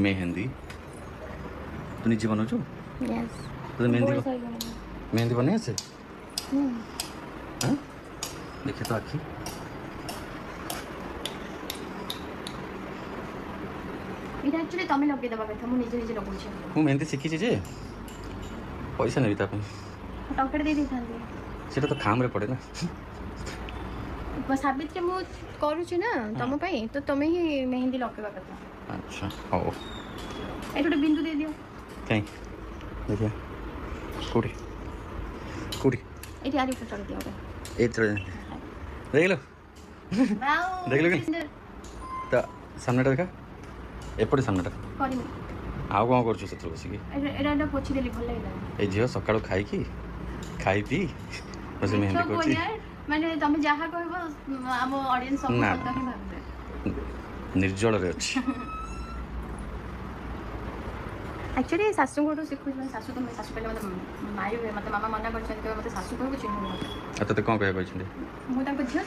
मेहंदी तू निजे बनाऊ यस तो मेहंदी बने से देखे तो आखि এটা एक्चुअली तमे लगे दबा कथा मु निजे निजे लगौछि मु मेहंदी शिखी जे पैसा नेबी ता टंकड़ दे दी थांदे सेटा तो काम रे पड़े ना साबित्री मु करूछि ना तम पई तो तमे ही मेहंदी लगेबा कथा अच्छा हो ए थोड़े बिंदु दे दियो कहीं देखिए कोड़ी कोड़ी एटी आरी फोटो दियो ए चले देख लो वाओ देख लो कि तो सामने देखा एपटे सामने करी आउ कौन कर से बसिकी एटा पोछि देली भल लागला ए झियो सकाळु खाई पी बस मेहंदी करछि माने तमे जहा कहबो हम ऑडियंस सब ना। सत ही भाबे निर्जल रे अछि एक्चुअली सासू को सिखु सासू तो सासू पहले मतलब माई हुए मतलब मामा मना कर मत सासू को चिन्ह अच्छा तो कौन कह मु झील